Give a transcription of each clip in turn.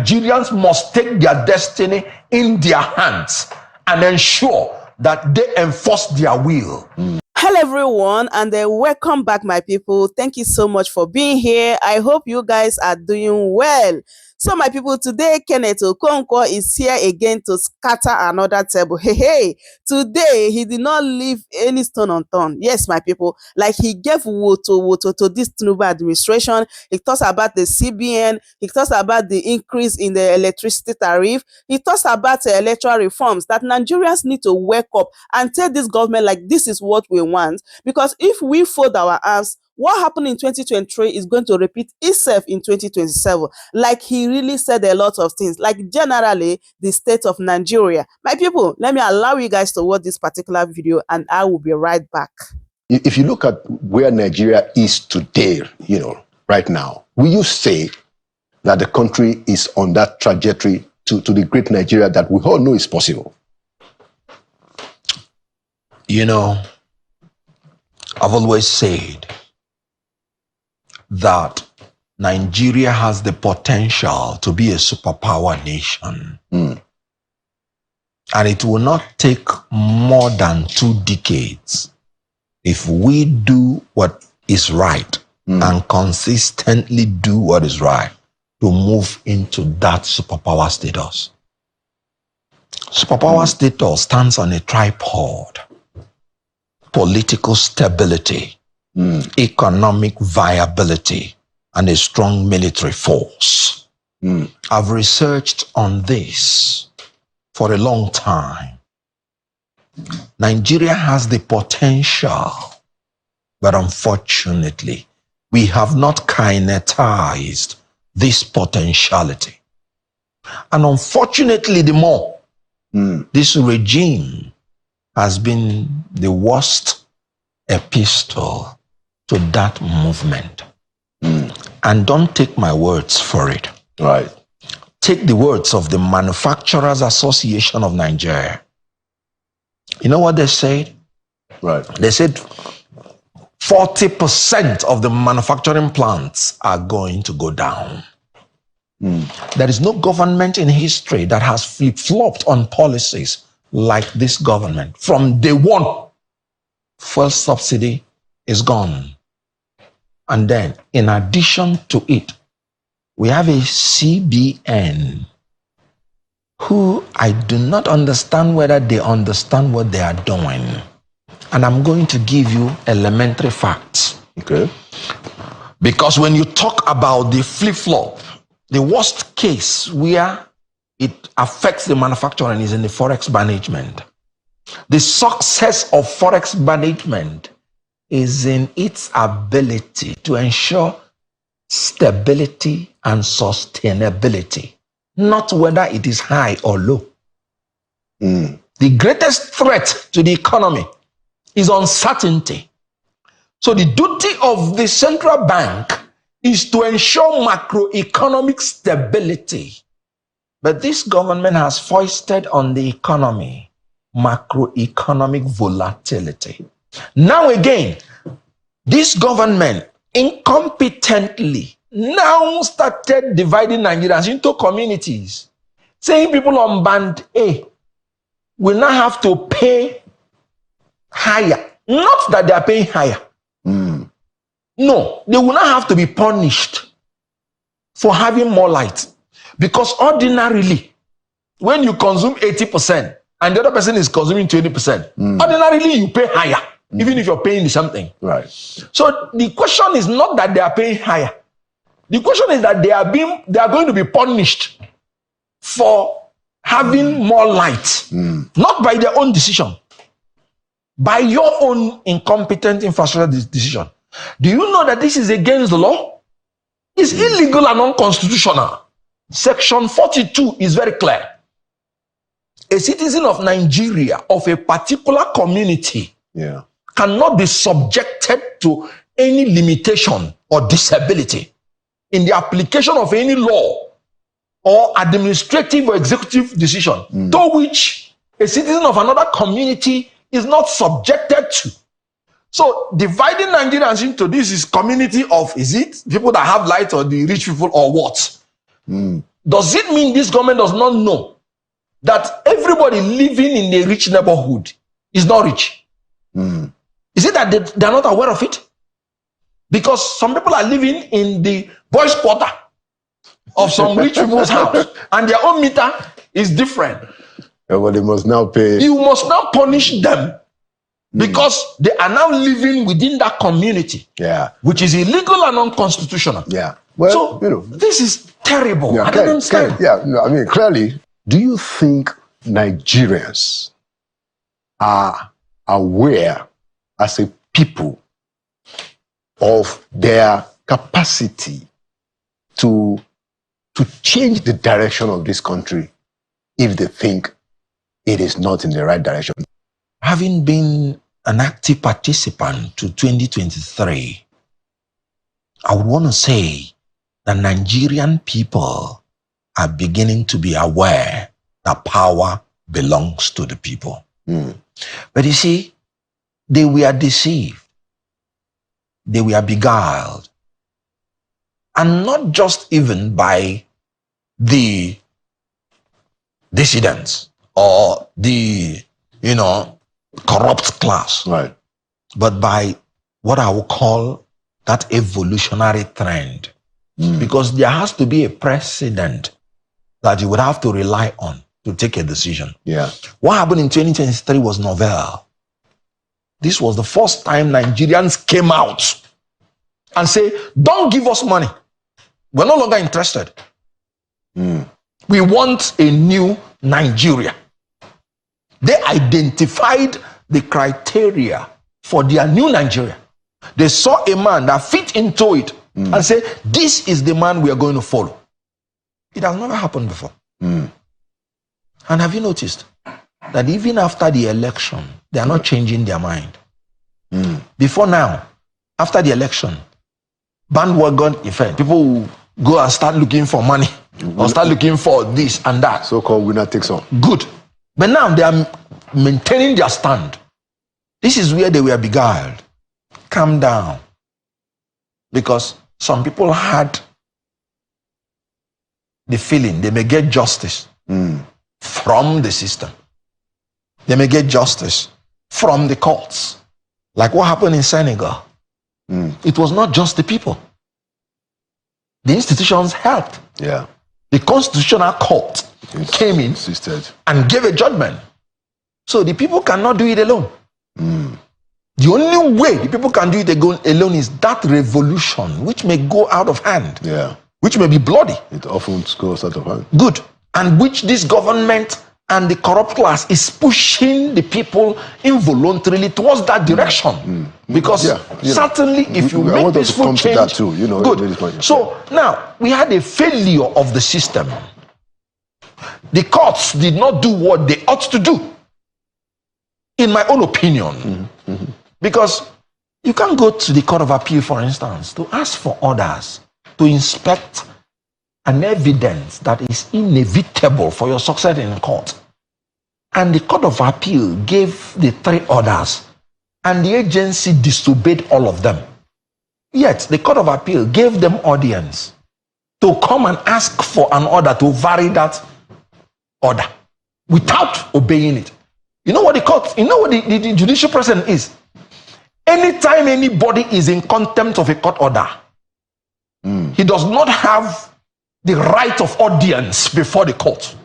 Nigerians must take their destiny in their hands and ensure that they enforce their will. Hello everyone, and welcome back, my people. Thank you so much for being here. I hope you guys are doing well. So my people, today Kenneth Okonkwo is here again to scatter another table. Hey, today he did not leave any stone unturned. Yes, my people, like he gave woto to this Tinubu administration. He talks about the CBN. He talks about the increase in the electricity tariff. He talks about electoral reforms that Nigerians need to wake up and tell this government like this is what we want. Because if we fold our arms, what happened in 2023 is going to repeat itself in 2027. Like he really said a lot of things, like generally the state of Nigeria. My people, let me allow you guys to watch this particular video and I will be right back. If you look at where Nigeria is today, right now, will you say that the country is on that trajectory to the great Nigeria that we all know is possible? I've always said that Nigeria has the potential to be a superpower nation. And it will not take more than 2 decades if we do what is right and consistently do what is right to move into that superpower status. Superpower status stands on a tripod: political stability, economic viability, and a strong military force. I've researched on this for a long time. Nigeria has the potential, but unfortunately, we have not kinetized this potentiality. And unfortunately, the more, this regime has been the worst epistle to that movement. And don't take my words for it. Right. Take the words of the Manufacturers Association of Nigeria. You know what they said? Right. They said 40% of the manufacturing plants are going to go down. There is no government in history that has flip-flopped on policies like this government. From day one, fuel subsidy is gone. And then, in addition to it, we have a CBN who I do not understand whether they understand what they are doing. And I'm going to give you elementary facts. Okay. Because when you talk about the flip-flop, the worst case where it affects the manufacturing is in the forex management. The success of forex management is in its ability to ensure stability and sustainability, not whether it is high or low. The greatest threat to the economy is uncertainty. So the duty of the central bank is to ensure macroeconomic stability. But this government has foisted on the economy macroeconomic volatility. Now again, this government incompetently now started dividing Nigerians into communities, saying people on band A will now have to pay higher. Not that they are paying higher. No, they will not have to be punished for having more light. Because ordinarily, when you consume 80% and the other person is consuming 20%, ordinarily you pay higher, even if you're paying something. Right. So the question is not that they are paying higher. The question is that they are going to be punished for having more light, not by their own decision, by your own incompetent infrastructure decision. Do you know that this is against the law? It's illegal and unconstitutional. Section 42 is very clear. A citizen of Nigeria, of a particular community, cannot be subjected to any limitation or disability in the application of any law or administrative or executive decision to which a citizen of another community is not subjected to. So dividing Nigerians into this is community of, is it people that have light or the rich people or what? Does it mean this government does not know that everybody living in a rich neighborhood is not rich? Is it that they are not aware of it? Because some people are living in the boys' quarter of some rich people's house, and their own meter is different. Yeah, but they must now pay. You must not punish them because they are now living within that community, which is illegal and unconstitutional. Yeah. Well, so this is terrible. I don't understand. I mean, clearly, do you think Nigerians are aware as a people of their capacity to change the direction of this country if they think it is not in the right direction? Having been an active participant to 2023, I would want to say that Nigerian people are beginning to be aware that power belongs to the people. But you see, they were deceived. They were beguiled. And not just even by the dissidents or the, corrupt class, right, but by what I will call that evolutionary trend. Because there has to be a precedent that you would have to rely on to take a decision. Yeah. What happened in 2023 was novel. This was the first time Nigerians came out and say, don't give us money. We're no longer interested. We want a new Nigeria. They identified the criteria for their new Nigeria. They saw a man that fit into it and said, this is the man we are going to follow. It has never happened before. And have you noticed that even after the election, they are not changing their mind? Before now, after the election, bandwagon effect, people will go and start looking for money or start looking for this and that. So-called winner takes all. Good. But now they are maintaining their stand. This is where they were beguiled. Calm down. Because some people had the feeling they may get justice from the system. They may get justice from the courts. Like what happened in Senegal. It was not just the people. The institutions helped. Yeah. The Constitutional Court came in and gave a judgment. So the people cannot do it alone. The only way the people can do it alone is that revolution, which may go out of hand, which may be bloody. It often goes out of hand. Good. And which this government and the corrupt class is pushing the people involuntarily towards that direction. Because certainly if you make peaceful change, good. So now we had a failure of the system. The courts did not do what they ought to do, in my own opinion. Because you can't go to the Court of Appeal, for instance, to ask for orders to inspect an evidence that is inevitable for your success in court. And the Court of Appeal gave the 3 orders, and the agency disobeyed all of them. Yet the Court of Appeal gave them audience to come and ask for an order to vary that order without obeying it. You know what the court, the judicial precedent is? Anytime anybody is in contempt of a court order, he does not have the right of audience before the court.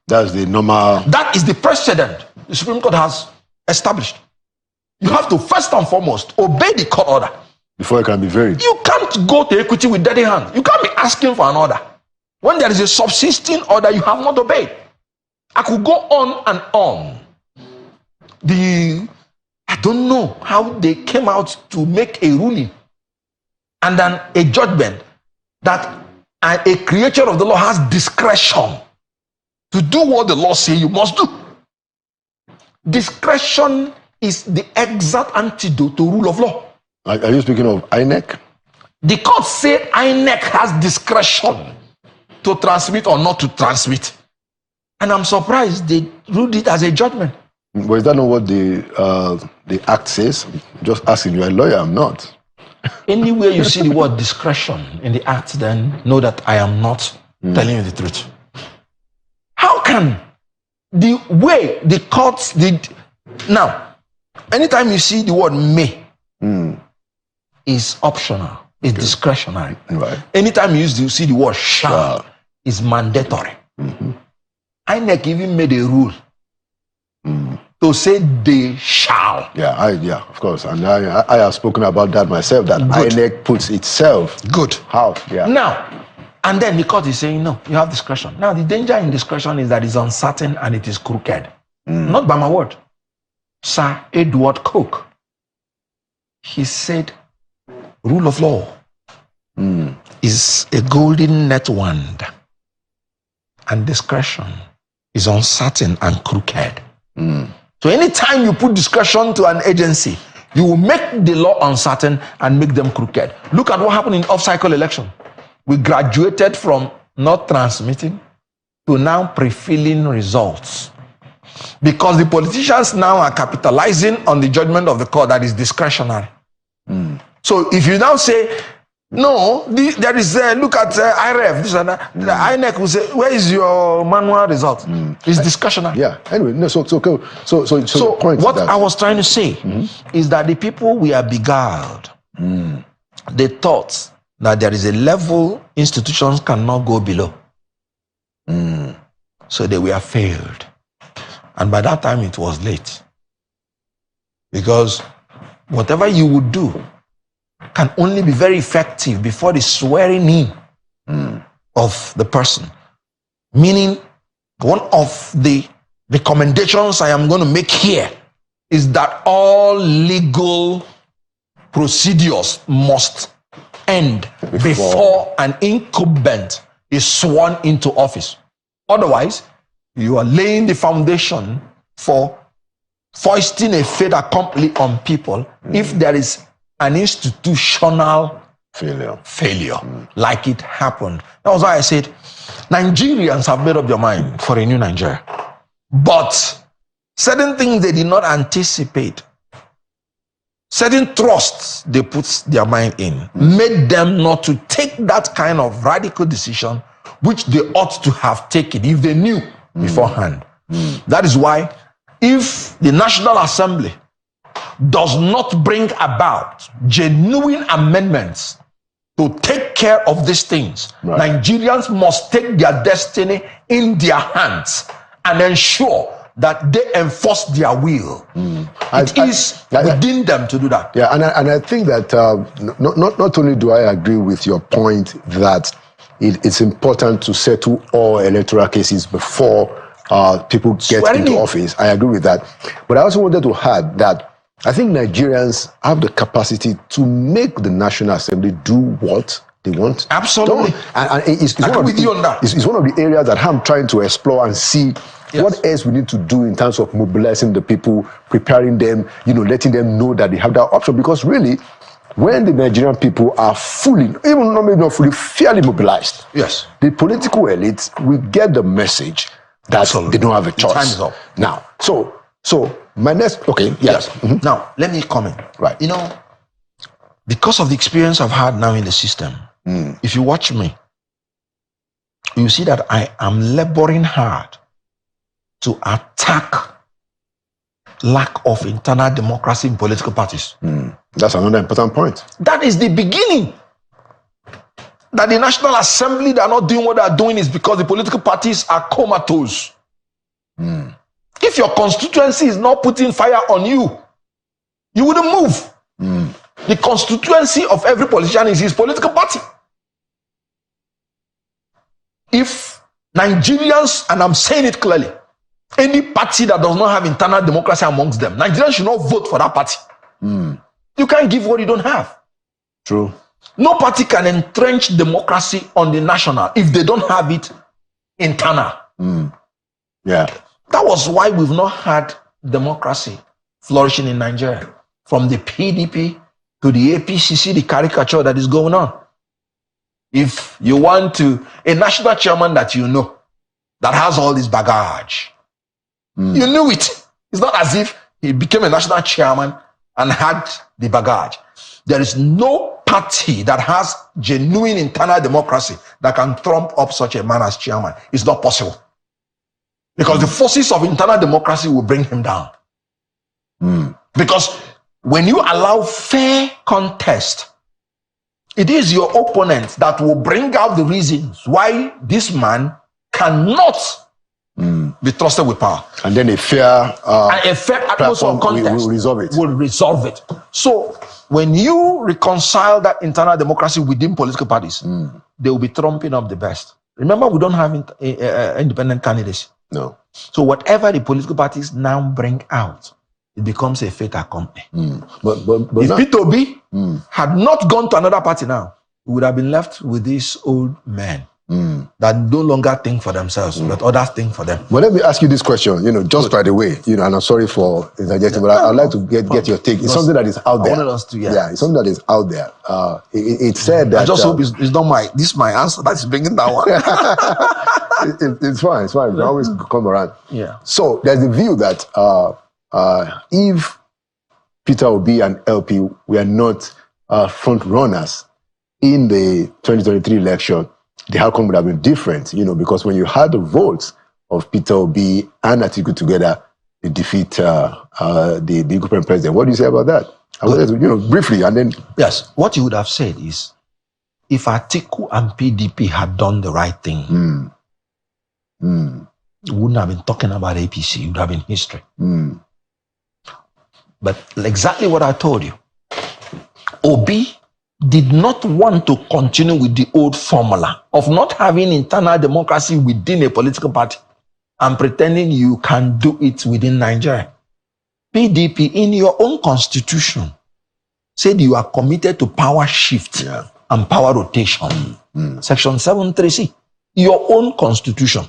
That's the normal. That is the precedent the Supreme Court has established. You have to first and foremost obey the court order before it can be varied. You can't go to equity with dirty hands. You can't be asking for an order when there is a subsisting order you have not obeyed. I could go on and on. I don't know how they came out to make a ruling and then a judgment that a creature of the law has discretion to do what the law says you must do. Discretion is the exact antidote to rule of law. Are you speaking of INEC? The court said INEC has discretion to transmit or not to transmit. And I'm surprised they ruled it as a judgment. But is that not what the act says? Just asking, you're a lawyer, I'm not. Anywhere you see the word discretion in the act, then know that I am not Telling you the truth. How can the way the courts did now, anytime you see the word may, is optional, it's discretionary. Right. Anytime you see the word shall, is mandatory. INEC even made a rule to say they shall. Yeah, of course. And I have spoken about that myself, that INEC puts itself. Good. How? Yeah. Now, and then the court is saying, no, you have discretion. Now, the danger in discretion is that it's uncertain and it is crooked. Not by my word. Sir Edward Coke, he said, rule of law is a golden net wand, and discretion is uncertain and crooked. So anytime you put discretion to an agency, you will make the law uncertain and make them crooked. Look at what happened in off-cycle election. We graduated from not transmitting to now pre-filling results, because the politicians now are capitalizing on the judgment of the court that is discretionary. So if you now say, no, there is look at IRF, this and that, the INEC will say, where is your manual result? It's discretionary. Yeah. Anyway, no. So point what that I was trying to say is that the people we are beguiled. They thought that there is a level institutions cannot go below. So they were failed. And by that time, it was late. Because whatever you would do can only be very effective before the swearing in of the person. Meaning, one of the recommendations I am going to make here is that all legal procedures must end before an incumbent is sworn into office. Otherwise, you are laying the foundation for foisting a fait accompli on people if there is an institutional failure like it happened. That was why I said Nigerians have made up their mind for a new Nigeria. But certain things they did not anticipate, certain trusts they put their mind in, made them not to take that kind of radical decision which they ought to have taken if they knew beforehand. That is why if the National Assembly does not bring about genuine amendments to take care of these things, Nigerians must take their destiny in their hands and ensure that they enforce their will. It is within them to do that. Yeah, and I think that not only do I agree with your point that it's important to settle all electoral cases before people get into office. I agree with that. But I also wanted to add that I think Nigerians have the capacity to make the National Assembly do what they want. Absolutely. And it's one of the areas that I'm trying to explore and see what else we need to do in terms of mobilizing the people, preparing them, letting them know that they have that option. Because really, when the Nigerian people are fully, even not fully, fairly mobilized, the political elites will get the message that they don't have a choice. Time is up. Now, so my next, Now, let me comment. Right. Because of the experience I've had now in the system, if you watch me, you see that I am laboring hard to attack lack of internal democracy in political parties. That's another important point. That is the beginning. That the National Assembly, they are not doing what they are doing is because the political parties are comatose. If your constituency is not putting fire on you, you wouldn't move. The constituency of every politician is his political party. If Nigerians, and I'm saying it clearly, any party that does not have internal democracy amongst them, Nigerians should not vote for that party. You can't give what you don't have. True. No party can entrench democracy on the national if they don't have it internal. Yeah. That was why we've not had democracy flourishing in Nigeria. From the PDP to the APCC, the caricature that is going on. If you want to, a national chairman that that has all this baggage, you knew it. It's not as if he became a national chairman and had the baggage. There is no party that has genuine internal democracy that can trump up such a man as chairman. It's not possible. Because the forces of internal democracy will bring him down. Because when you allow fair contest, it is your opponent that will bring out the reasons why this man cannot be trusted with power. And then a fair atmosphere of contest will resolve it. Will resolve it. So when you reconcile that internal democracy within political parties, they will be trumping up the best. Remember, we don't have independent candidates. No. So whatever the political parties now bring out, it becomes a fait accompli. But if Peter Obi had not gone to another party now, we would have been left with these old men that no longer think for themselves, but others think for them. But let me ask you this question, just by the way, and I'm sorry for interjecting, but I'd like to get your take. It's something that is out there. I wanted us to, yeah, it's something that is out there. It said that. I just hope it's not my answer that is bringing that one. It's fine. We can always come around. Yeah. So there's the view that if Peter Obi and LP were not front runners in the 2023 election, the outcome would have been different, because when you had the votes of Peter Obi and Atiku together, they defeat the incumbent president. What do you say about that? I wanted briefly, and then... Yes, what you would have said is, if Atiku and PDP had done the right thing, we wouldn't have been talking about APC. It would have been history. But exactly what I told you, Obi did not want to continue with the old formula of not having internal democracy within a political party and pretending you can do it within Nigeria. PDP, in your own constitution, said you are committed to power shift and power rotation. Section 73C, your own constitution,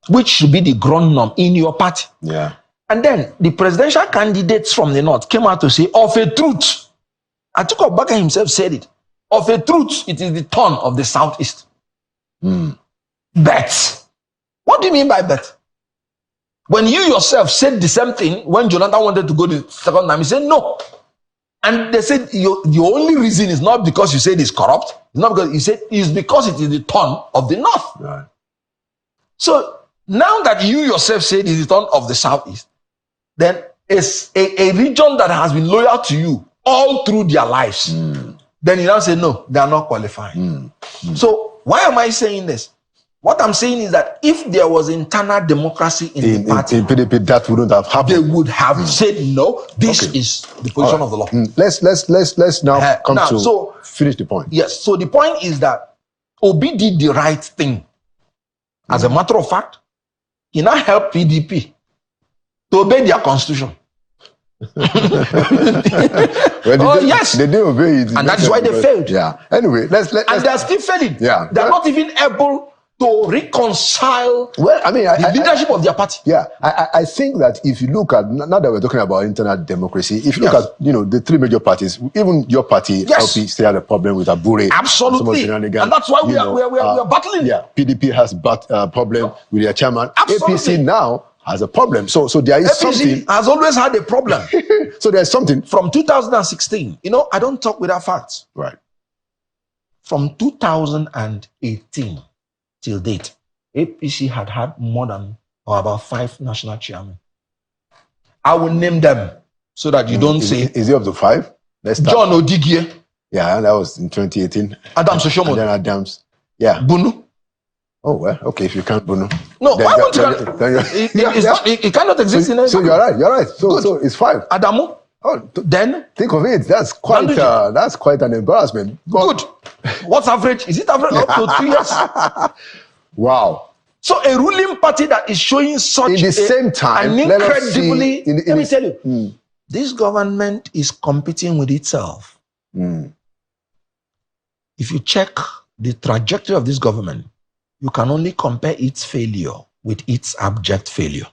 which should be the ground norm in your party. Yeah. And then the presidential candidates from the north came out to say, of a truth, Atiku Abubakar himself said it, of a truth, it is the turn of the southeast. Bet. What do you mean by bet? When you yourself said the same thing, when Jonathan wanted to go the second time, he said no. And they said your only reason is not because you said it's corrupt, it's not because you said it's because it is the turn of the north. Right. So now that you yourself said it is the turn of the southeast, then it's a region that has been loyal to you all through their lives. Then you now say, no, they are not qualifying. So why am I saying this? What I'm saying is that if there was internal democracy in the party, in PDP, that wouldn't have happened. They would have said, no, this is the position of the law. Let's now come to finish the point. Yes, so the point is that Obi did the right thing. As a matter of fact, he now helped PDP to obey their constitution. Yes, they didn't obey it, and that's why they failed. Yeah. Anyway, let's and they're still failing. Yeah, they're not even able to reconcile. Well, I mean, the leadership of their party. Yeah, I think that if you look at, now that we're talking about internal democracy, if you look at the three major parties, even your party, LP, still had a problem with Abure. Absolutely, and that's why we are battling. Yeah, PDP has problem with their chairman. Absolutely. APC now has a problem. So there is APC something. has always had a problem. So there's something. From 2016, I don't talk without facts. Right. From 2018 till date, APC had more than or about 5 national chairmen. I will name them so that you don't say. Is it up to 5? Let's start. John Odigie. Yeah, that was in 2018. Adams Oshomo. And then Adams. Yeah. Bunu. Oh, well, okay, if you can't Bunu. No, why won't you? It cannot exist in any. So you're right. So it's 5. Adamu. Oh, then think of it. That's quite an embarrassment. Good. What's average? Is it average up to 3 years? Wow. So a ruling party that is showing such in the same time, an incredibly. Let me tell you, Mm. this government is competing with itself. Mm. If you check the trajectory of this government, you can only compare its failure with its abject failure.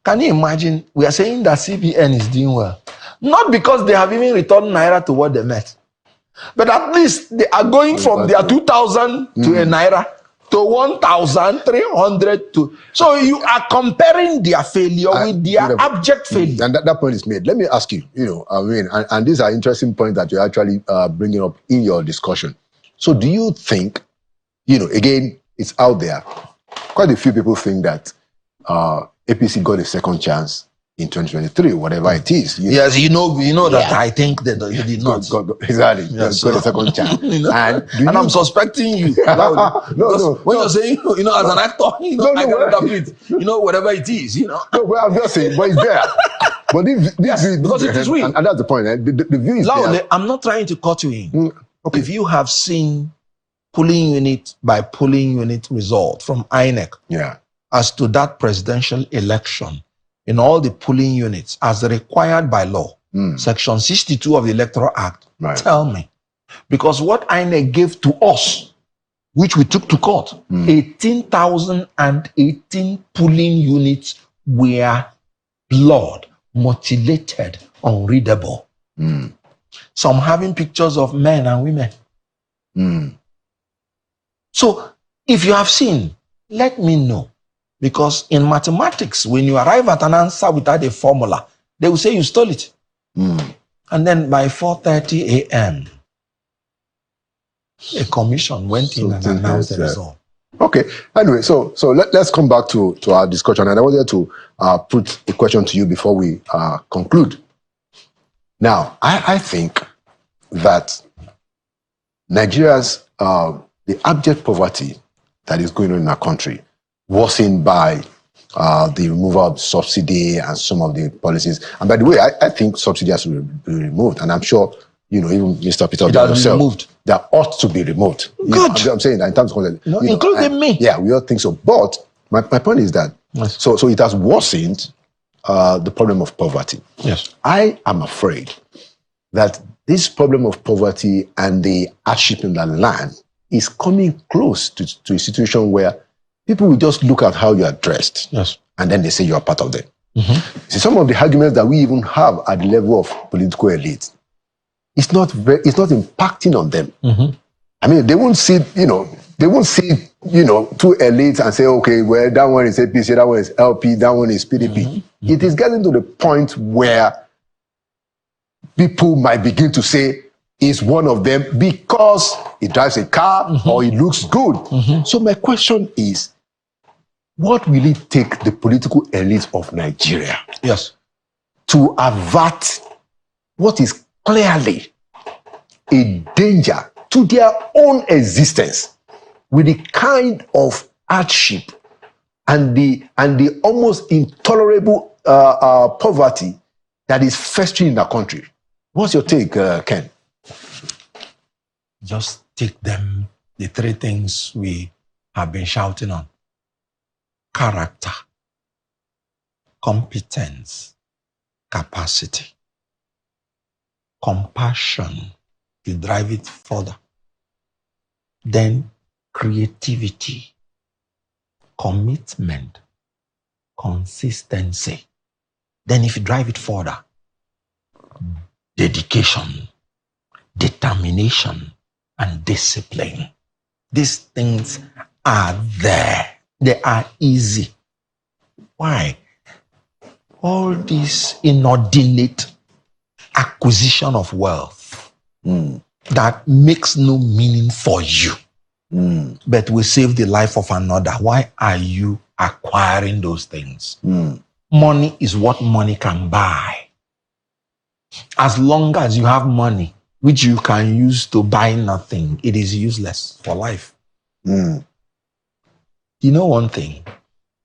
Can you imagine? We are saying that CBN is doing well. Not because they have even returned Naira to what they met. But at least they are going from their 2,000 to a Naira. to 1,300 to. So you are comparing their failure with their abject failure. And that point is made. Let me ask you, and these are interesting points that you're actually bringing up in your discussion. So do you think, again, it's out there, quite a few people think that APC got a second chance in 2023, whatever it is. Yes, you know that I think that you did not. Exactly. Yes, got a second chance. And I'm suspecting you. No. When you're saying, as an actor, I can interpret, whatever it is, No, well, I'm just saying, but it's there. But because it is real. And that's the point. The view is there. I'm not trying to cut you in. Okay. If you have seen polling unit by polling unit result from INEC as to that presidential election, in all the polling units as required by law, Section 62 of the Electoral Act, tell me. Because what INEC gave to us, which we took to court, 18,018 polling units were blurred, mutilated, unreadable. Some having pictures of men and women. So if you have seen, let me know. Because in mathematics, when you arrive at an answer without a formula, they will say you stole it. And then by 4:30 a.m., a commission went in and announced the result. Okay. Anyway, so let's come back to our discussion. And I wanted to put a question to you before we conclude. Now, I think that Nigeria's, the abject poverty that is going on in our country, worsened by the removal of subsidy and some of the policies. And by the way, I think subsidy has to be removed. And I'm sure, even Mr. Peter removed. That ought to be removed. Good. I'm saying that in terms of including me. Yeah, we all think so. But my point is that so it has worsened the problem of poverty. Yes. I am afraid that this problem of poverty and the hardship in the land is coming close to a situation where people will just look at how you are dressed, and then they say you are part of them. See, some of the arguments that we even have at the level of political elite, it's not impacting on them. I mean, they won't see, two elites and say, okay, well, that one is APC, that one is LP, that one is PDP. It is getting to the point where people might begin to say, is one of them because he drives a car or he looks good. So my question is, what will it take the political elite of Nigeria to avert what is clearly a danger to their own existence with the kind of hardship and the almost intolerable poverty that is festering in the country? What's your take, Ken? Just take them, the three things we have been shouting on. Character, competence, capacity. Compassion, you drive it further. Then creativity, commitment, consistency. Then if you drive it further, dedication, determination, and discipline. These things are there. They are easy. Why? All this inordinate acquisition of wealth that makes no meaning for you, but will save the life of another. Why are you acquiring those things? Money is what money can buy. As long as you have money, which you can use to buy nothing, it is useless for life. You know one thing,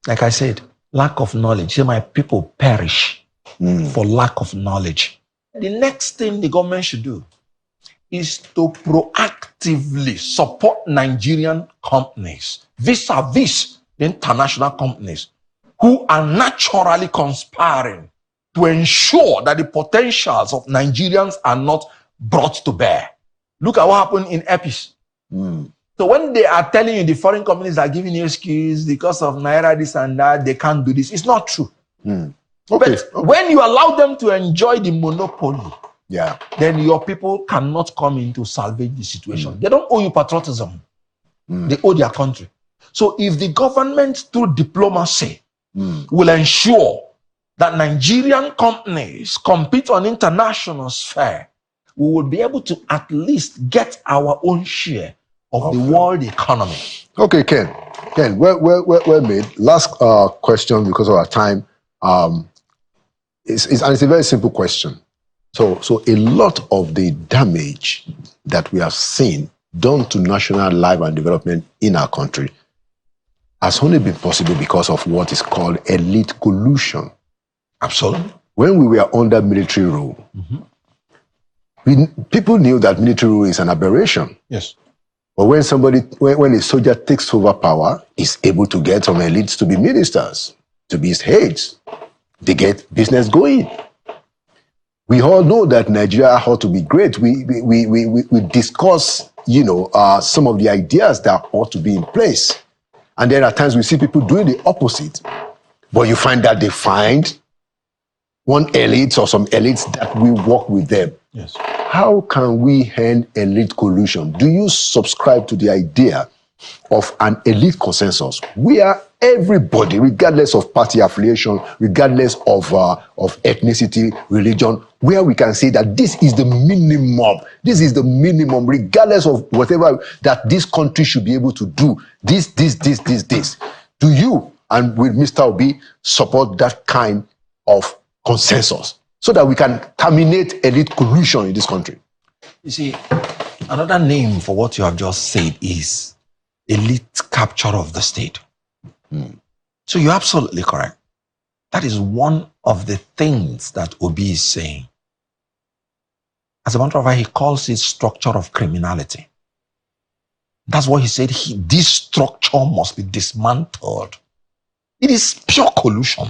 like I said, lack of knowledge. Say my people perish for lack of knowledge. The next thing the government should do is to proactively support Nigerian companies vis-a-vis the international companies who are naturally conspiring to ensure that the potentials of Nigerians are not brought to bear. Look at what happened in EPIS. So when they are telling you the foreign companies are giving you excuse because of Naira, this and that, they can't do this, it's not true. But when you allow them to enjoy the monopoly, then your people cannot come in to salvage the situation. They don't owe you patriotism. They owe their country. So if the government through diplomacy will ensure that Nigerian companies compete on international sphere, we will be able to at least get our own share of the world economy. Okay, Ken, well made. Last question because of our time. It's a very simple question. So a lot of the damage that we have seen done to national life and development in our country has only been possible because of what is called elite collusion. Absolutely. When we were under military rule, people knew that military rule is an aberration. Yes. But when a soldier takes over power, he's able to get some elites to be ministers, to be his heads. They get business going. We all know that Nigeria ought to be great. We discuss, some of the ideas that ought to be in place. And then at times we see people doing the opposite. But you find that they find one elite or some elites that will work with them. Yes. How can we end elite collusion? Do you subscribe to the idea of an elite consensus where everybody, regardless of party affiliation, regardless of ethnicity, religion, where we can say that this is the minimum, regardless of whatever that this country should be able to do, this. Do you, and with Mr. Obi, support that kind of consensus so that we can terminate elite collusion in this country? You see, another name for what you have just said is elite capture of the state. So you're absolutely correct. That is one of the things that Obi is saying. As a matter of fact, he calls it structure of criminality. That's what he said. This structure must be dismantled. It is pure collusion.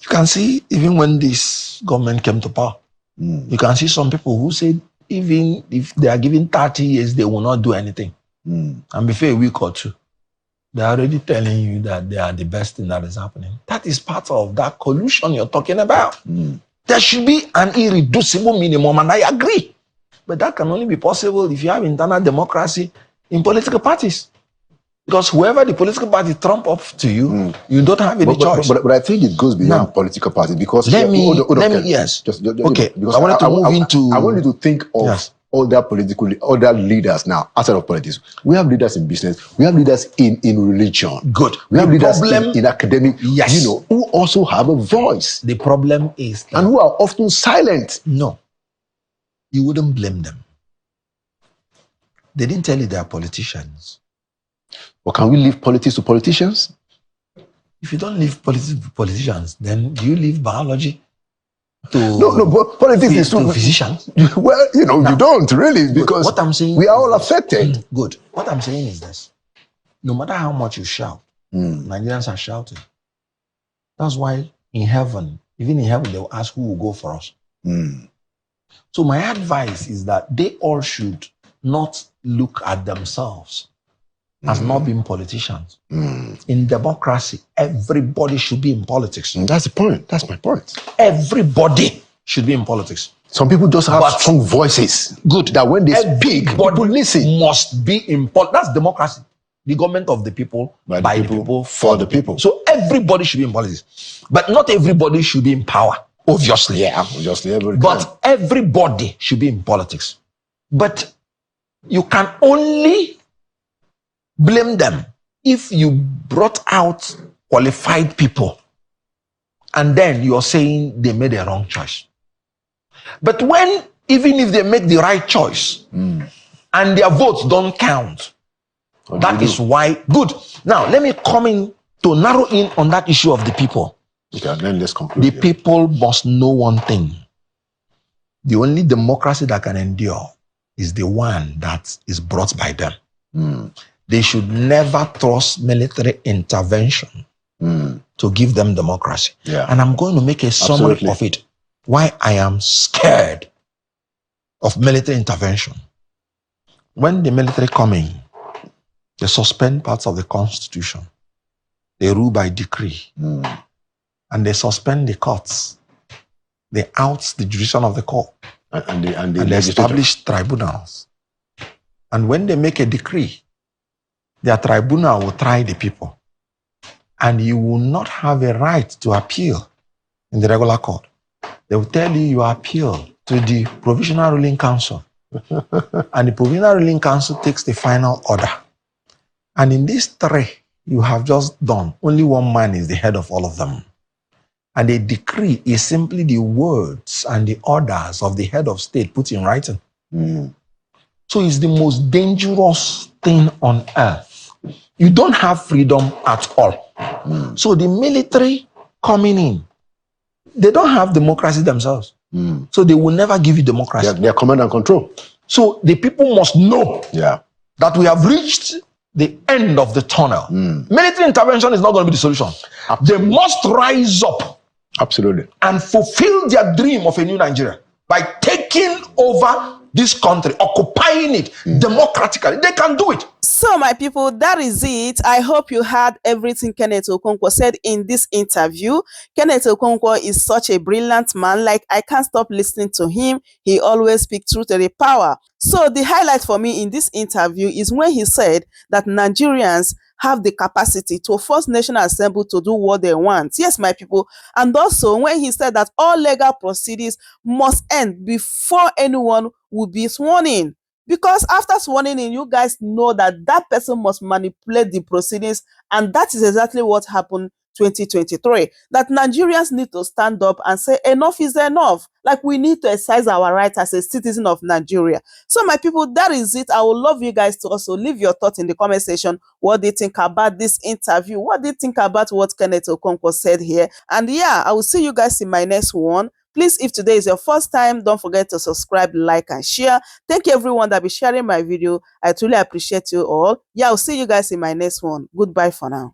You can see, even when this government came to power, you can see some people who said, even if they are given 30 years, they will not do anything. And before a week or two, they're already telling you that they are the best thing that is happening. That is part of that collusion you're talking about. There should be an irreducible minimum, and I agree. But that can only be possible if you have internal democracy in political parties. Because whoever the political party trump up to you, you don't have any choice. But I think it goes beyond political parties because I want you to think of other leaders now outside of politics. We have leaders in business. We have leaders in religion. Good. We have leaders in academic. Yes. Who also have a voice. The problem is and who are often silent. No, you wouldn't blame them. They didn't tell you they are politicians. But can we leave politics to politicians? If you don't leave politics to politicians, then do you leave biology to but politics is to physicians? Well, now, you don't really, because what I'm saying, we are all affected. Good. What I'm saying is this: no matter how much you shout, Nigerians are shouting. That's why even in heaven, they will ask who will go for us. So my advice is that they all should not look at themselves as not being politicians. In democracy, everybody should be in politics. That's the point. That's my point. Everybody should be in politics. Some people just have strong voices. Good. That when they speak, people listen. Must be in politics. That's democracy. The government of the people, by the people, for the people. So everybody should be in politics. But not everybody should be in power, obviously. Yeah, obviously. But everybody should be in politics. But you can only blame them if you brought out qualified people and then you're saying they made a wrong choice. But even if they make the right choice and their votes don't count, that is why. Good. Now, let me come in to narrow in on that issue of the people. Okay, then let's conclude. The people must know one thing. The only democracy that can endure is the one that is brought by them. They should never trust military intervention to give them democracy. Yeah. And I'm going to make a summary of it. Why I am scared of military intervention. When the military come in, they suspend parts of the constitution. They rule by decree. And they suspend the courts. They out the jurisdiction of the court. And they establish tribunals. And when they make a decree, their tribunal will try the people. And you will not have a right to appeal in the regular court. They will tell you appeal to the Provisional Ruling Council. And the Provisional Ruling Council takes the final order. And in these three you have just done, only one man is the head of all of them. And a decree is simply the words and the orders of the head of state put in writing. So it's the most dangerous thing on earth. You don't have freedom at all. So the military coming in, they don't have democracy themselves. So they will never give you democracy. They are command and control. So the people must know that we have reached the end of the tunnel. Military intervention is not going to be the solution. Absolutely. They must rise up. Absolutely. And fulfill their dream of a new Nigeria by taking over this country, occupying it democratically. They can do it. So my people, that is it. I hope you heard everything Kenneth Okonkwo said in this interview. Kenneth Okonkwo is such a brilliant man. Like, I can't stop listening to him. He always speaks truth to the power. So the highlight for me in this interview is when he said that Nigerians have the capacity to force National Assembly to do what they want. Yes, my people. And also when he said that all legal proceedings must end before anyone will be sworn in. Because after swearing in, you guys know that that person must manipulate the proceedings, and that is exactly what happened 2023. That Nigerians need to stand up and say enough is enough. Like, we need to exercise our rights as a citizen of Nigeria. So my people, that is it. I would love you guys to also leave your thoughts in the comment section. What do you think about this interview? What do you think about what Kenneth Okonkwo said here? And yeah, I will see you guys in my next one. Please, if today is your first time, don't forget to subscribe, like, and share. Thank you everyone that be sharing my video. I truly appreciate you all. Yeah, I'll see you guys in my next one. Goodbye for now.